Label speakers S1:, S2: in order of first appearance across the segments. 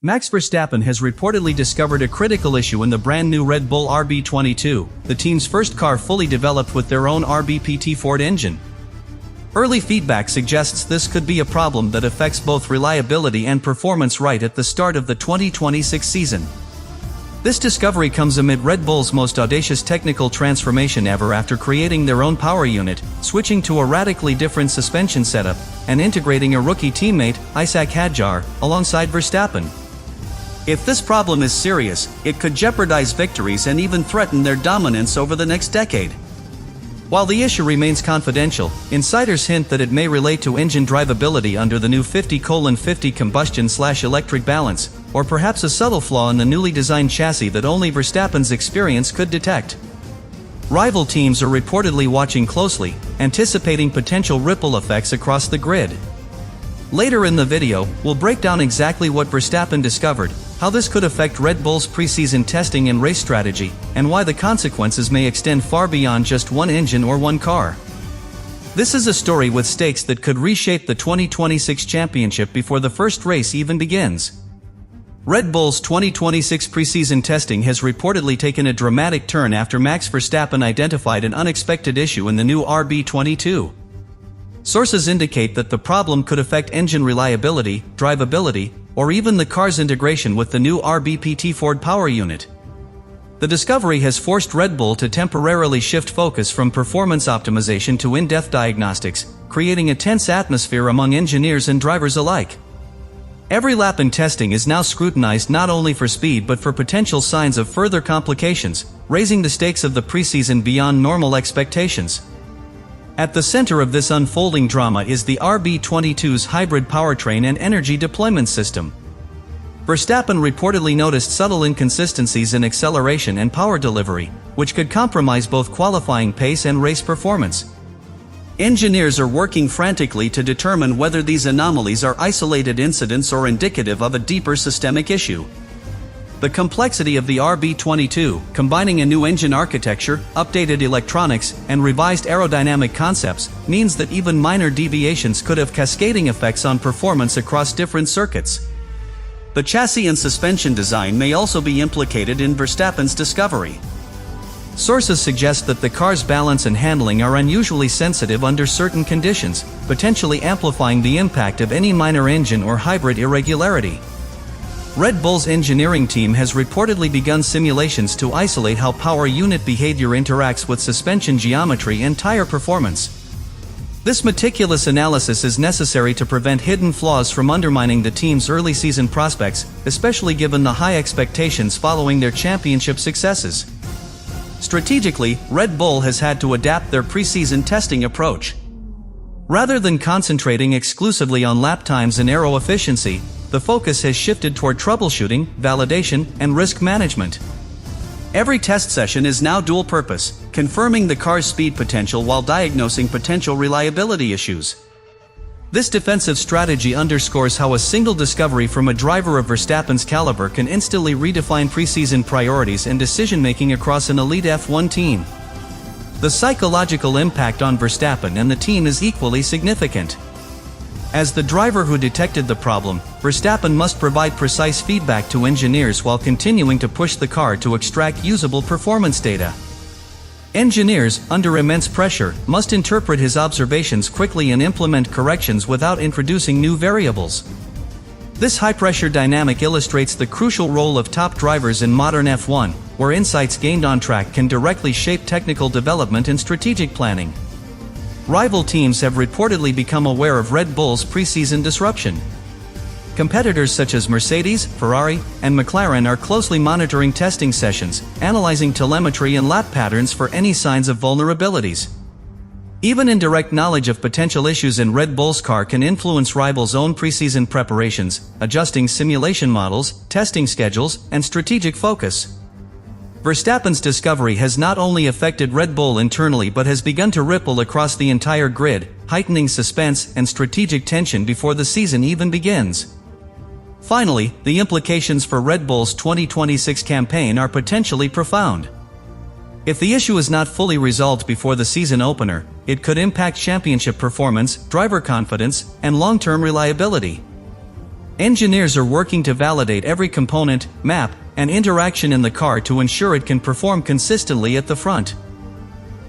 S1: Max Verstappen has reportedly discovered a critical issue in the brand new Red Bull RB22, the team's first car fully developed with their own RBPT Ford engine. Early feedback suggests this could be a problem that affects both reliability and performance right at the start of the 2026 season. This discovery comes amid Red Bull's most audacious technical transformation ever after creating their own power unit, switching to a radically different suspension setup, and integrating a rookie teammate, Isaac Hadjar, alongside Verstappen. If this problem is serious, it could jeopardize victories and even threaten their dominance over the next decade. While the issue remains confidential, insiders hint that it may relate to engine drivability under the new 50:50 combustion/electric balance, or perhaps a subtle flaw in the newly designed chassis that only Verstappen's experience could detect. Rival teams are reportedly watching closely, anticipating potential ripple effects across the grid. Later in the video, we'll break down exactly what Verstappen discovered, how this could affect Red Bull's preseason testing and race strategy, and why the consequences may extend far beyond just one engine or one car. This is a story with stakes that could reshape the 2026 championship before the first race even begins. Red Bull's 2026 preseason testing has reportedly taken a dramatic turn after Max Verstappen identified an unexpected issue in the new RB22. Sources indicate that the problem could affect engine reliability, drivability, or even the car's integration with the new RBPT Ford power unit. The discovery has forced Red Bull to temporarily shift focus from performance optimization to in-depth diagnostics, creating a tense atmosphere among engineers and drivers alike. Every lap in testing is now scrutinized not only for speed but for potential signs of further complications, raising the stakes of the preseason beyond normal expectations. At the center of this unfolding drama is the RB22's hybrid powertrain and energy deployment system. Verstappen reportedly noticed subtle inconsistencies in acceleration and power delivery, which could compromise both qualifying pace and race performance. Engineers are working frantically to determine whether these anomalies are isolated incidents or indicative of a deeper systemic issue. The complexity of the RB22, combining a new engine architecture, updated electronics, and revised aerodynamic concepts, means that even minor deviations could have cascading effects on performance across different circuits. The chassis and suspension design may also be implicated in Verstappen's discovery. Sources suggest that the car's balance and handling are unusually sensitive under certain conditions, potentially amplifying the impact of any minor engine or hybrid irregularity. Red Bull's engineering team has reportedly begun simulations to isolate how power unit behavior interacts with suspension geometry and tire performance. This meticulous analysis is necessary to prevent hidden flaws from undermining the team's early season prospects, especially given the high expectations following their championship successes. Strategically, Red Bull has had to adapt their preseason testing approach. Rather than concentrating exclusively on lap times and aero efficiency, the focus has shifted toward troubleshooting, validation, and risk management. Every test session is now dual-purpose, confirming the car's speed potential while diagnosing potential reliability issues. This defensive strategy underscores how a single discovery from a driver of Verstappen's caliber can instantly redefine preseason priorities and decision-making across an elite F1 team. The psychological impact on Verstappen and the team is equally significant. As the driver who detected the problem, Verstappen must provide precise feedback to engineers while continuing to push the car to extract usable performance data. Engineers, under immense pressure, must interpret his observations quickly and implement corrections without introducing new variables. This high-pressure dynamic illustrates the crucial role of top drivers in modern F1, where insights gained on track can directly shape technical development and strategic planning. Rival teams have reportedly become aware of Red Bull's preseason disruption. Competitors such as Mercedes, Ferrari, and McLaren are closely monitoring testing sessions, analyzing telemetry and lap patterns for any signs of vulnerabilities. Even indirect knowledge of potential issues in Red Bull's car can influence rivals' own preseason preparations, adjusting simulation models, testing schedules, and strategic focus. Verstappen's discovery has not only affected Red Bull internally but has begun to ripple across the entire grid, heightening suspense and strategic tension before the season even begins. Finally, the implications for Red Bull's 2026 campaign are potentially profound. If the issue is not fully resolved before the season opener, it could impact championship performance, driver confidence, and long-term reliability. Engineers are working to validate every component, map, and interaction in the car to ensure it can perform consistently at the front.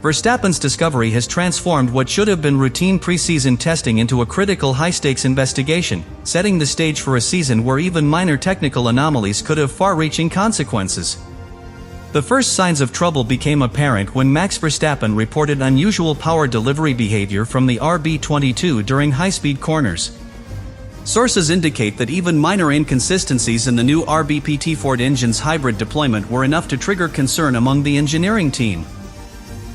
S1: Verstappen's discovery has transformed what should have been routine pre-season testing into a critical high-stakes investigation, setting the stage for a season where even minor technical anomalies could have far-reaching consequences. The first signs of trouble became apparent when Max Verstappen reported unusual power delivery behavior from the RB22 during high-speed corners. Sources indicate that even minor inconsistencies in the new RBPT Ford engine's hybrid deployment were enough to trigger concern among the engineering team.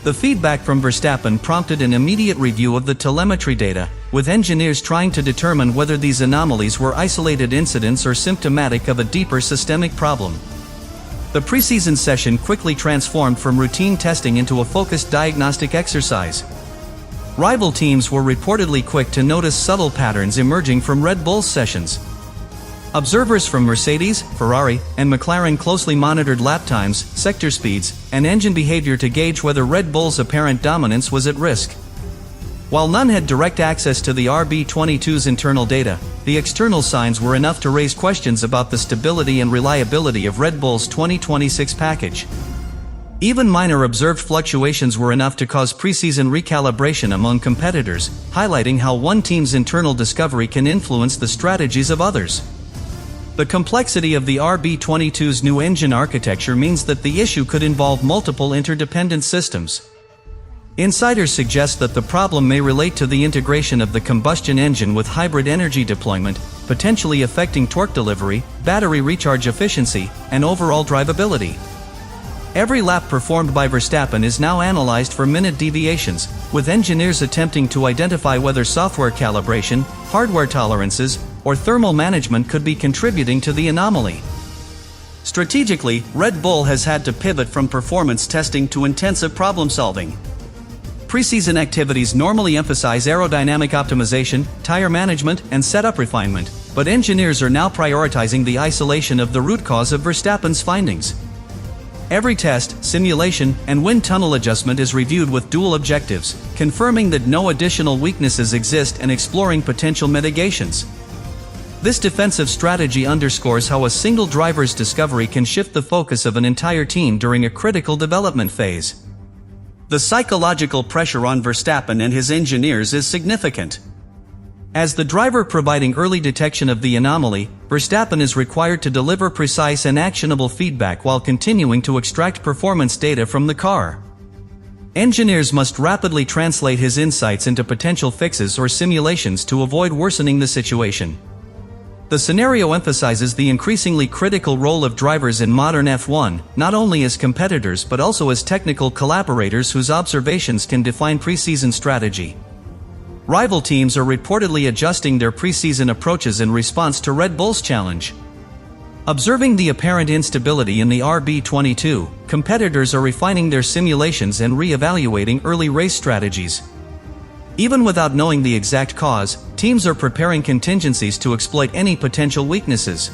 S1: The feedback from Verstappen prompted an immediate review of the telemetry data, with engineers trying to determine whether these anomalies were isolated incidents or symptomatic of a deeper systemic problem. The preseason session quickly transformed from routine testing into a focused diagnostic exercise. Rival teams were reportedly quick to notice subtle patterns emerging from Red Bull's sessions. Observers from Mercedes, Ferrari, and McLaren closely monitored lap times, sector speeds, and engine behavior to gauge whether Red Bull's apparent dominance was at risk. While none had direct access to the RB22's internal data, the external signs were enough to raise questions about the stability and reliability of Red Bull's 2026 package. Even minor observed fluctuations were enough to cause preseason recalibration among competitors, highlighting how one team's internal discovery can influence the strategies of others. The complexity of the RB22's new engine architecture means that the issue could involve multiple interdependent systems. Insiders suggest that the problem may relate to the integration of the combustion engine with hybrid energy deployment, potentially affecting torque delivery, battery recharge efficiency, and overall drivability. Every lap performed by Verstappen is now analyzed for minute deviations, with engineers attempting to identify whether software calibration, hardware tolerances, or thermal management could be contributing to the anomaly. Strategically, Red Bull has had to pivot from performance testing to intensive problem-solving. Preseason activities normally emphasize aerodynamic optimization, tire management, and setup refinement, but engineers are now prioritizing the isolation of the root cause of Verstappen's findings. Every test, simulation, and wind tunnel adjustment is reviewed with dual objectives, confirming that no additional weaknesses exist and exploring potential mitigations. This defensive strategy underscores how a single driver's discovery can shift the focus of an entire team during a critical development phase. The psychological pressure on Verstappen and his engineers is significant. As the driver providing early detection of the anomaly, Verstappen is required to deliver precise and actionable feedback while continuing to extract performance data from the car. Engineers must rapidly translate his insights into potential fixes or simulations to avoid worsening the situation. The scenario emphasizes the increasingly critical role of drivers in modern F1, not only as competitors but also as technical collaborators whose observations can define preseason strategy. Rival teams are reportedly adjusting their preseason approaches in response to Red Bull's challenge. Observing the apparent instability in the RB22, competitors are refining their simulations and re-evaluating early race strategies. Even without knowing the exact cause, teams are preparing contingencies to exploit any potential weaknesses.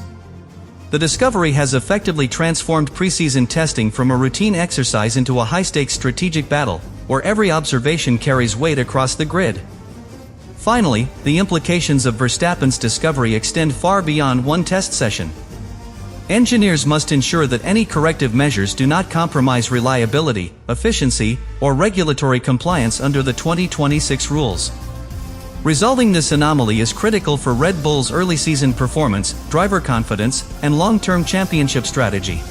S1: The discovery has effectively transformed preseason testing from a routine exercise into a high-stakes strategic battle, where every observation carries weight across the grid. Finally, the implications of Verstappen's discovery extend far beyond one test session. Engineers must ensure that any corrective measures do not compromise reliability, efficiency, or regulatory compliance under the 2026 rules. Resolving this anomaly is critical for Red Bull's early season performance, driver confidence, and long-term championship strategy.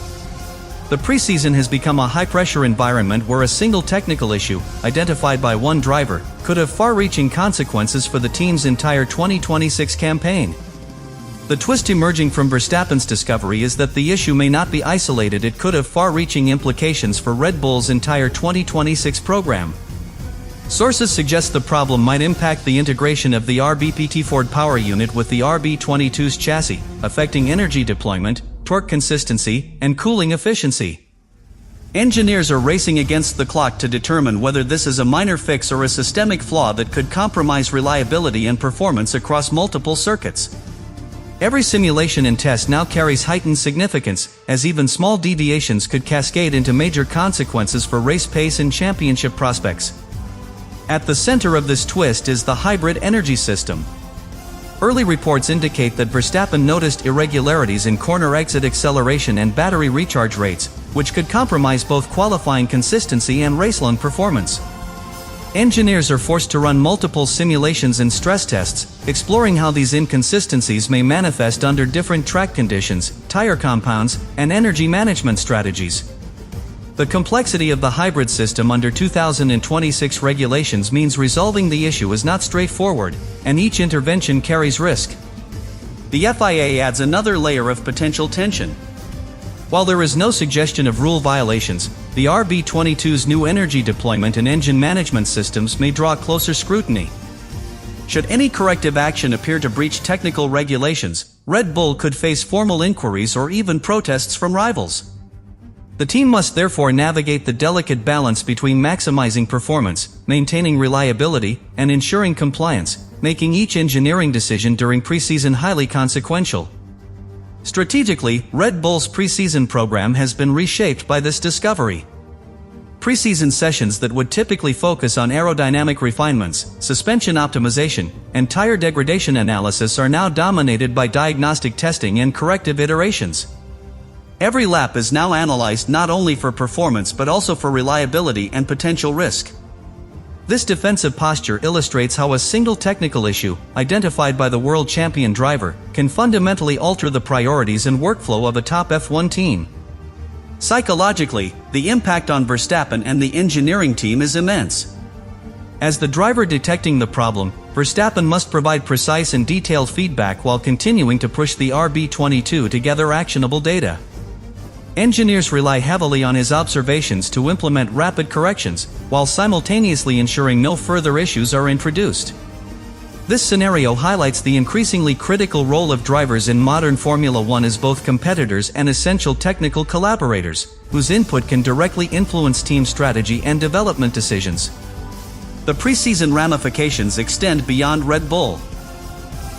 S1: The preseason has become a high-pressure environment where a single technical issue, identified by one driver, could have far-reaching consequences for the team's entire 2026 campaign. The twist emerging from Verstappen's discovery is that the issue may not be isolated. It could have far-reaching implications for Red Bull's entire 2026 program. Sources suggest the problem might impact the integration of the RBPT Ford power unit with the RB22's chassis, affecting energy deployment, torque consistency, and cooling efficiency. Engineers are racing against the clock to determine whether this is a minor fix or a systemic flaw that could compromise reliability and performance across multiple circuits. Every simulation and test now carries heightened significance, as even small deviations could cascade into major consequences for race pace and championship prospects. At the center of this twist is the hybrid energy system. Early reports indicate that Verstappen noticed irregularities in corner exit acceleration and battery recharge rates, which could compromise both qualifying consistency and race-long performance. Engineers are forced to run multiple simulations and stress tests, exploring how these inconsistencies may manifest under different track conditions, tire compounds, and energy management strategies. The complexity of the hybrid system under 2026 regulations means resolving the issue is not straightforward, and each intervention carries risk. The FIA adds another layer of potential tension. While there is no suggestion of rule violations, the RB22's new energy deployment and engine management systems may draw closer scrutiny. Should any corrective action appear to breach technical regulations, Red Bull could face formal inquiries or even protests from rivals. The team must therefore navigate the delicate balance between maximizing performance, maintaining reliability, and ensuring compliance, making each engineering decision during preseason highly consequential. Strategically, Red Bull's preseason program has been reshaped by this discovery. Preseason sessions that would typically focus on aerodynamic refinements, suspension optimization, and tire degradation analysis are now dominated by diagnostic testing and corrective iterations. Every lap is now analyzed not only for performance but also for reliability and potential risk. This defensive posture illustrates how a single technical issue, identified by the world champion driver, can fundamentally alter the priorities and workflow of a top F1 team. Psychologically, the impact on Verstappen and the engineering team is immense. As the driver detecting the problem, Verstappen must provide precise and detailed feedback while continuing to push the RB22 to gather actionable data. Engineers rely heavily on his observations to implement rapid corrections, while simultaneously ensuring no further issues are introduced. This scenario highlights the increasingly critical role of drivers in modern Formula One as both competitors and essential technical collaborators, whose input can directly influence team strategy and development decisions. The preseason ramifications extend beyond Red Bull.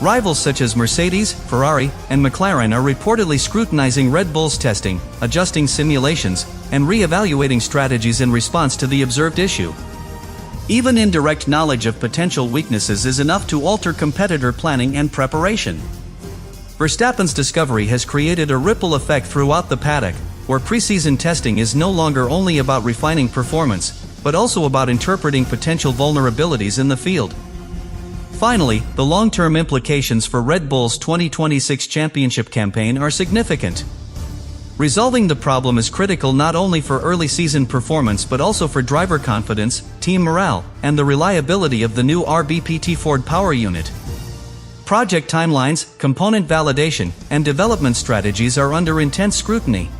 S1: Rivals such as Mercedes, Ferrari, and McLaren are reportedly scrutinizing Red Bull's testing, adjusting simulations, and re-evaluating strategies in response to the observed issue. Even indirect knowledge of potential weaknesses is enough to alter competitor planning and preparation. Verstappen's discovery has created a ripple effect throughout the paddock, where preseason testing is no longer only about refining performance, but also about interpreting potential vulnerabilities in the field. Finally, the long-term implications for Red Bull's 2026 championship campaign are significant. Resolving the problem is critical not only for early season performance but also for driver confidence, team morale, and the reliability of the new RBPT Ford power unit. Project timelines, component validation, and development strategies are under intense scrutiny.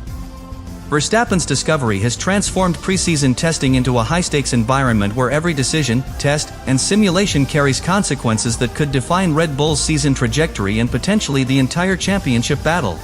S1: Verstappen's discovery has transformed preseason testing into a high-stakes environment where every decision, test, and simulation carries consequences that could define Red Bull's season trajectory and potentially the entire championship battle.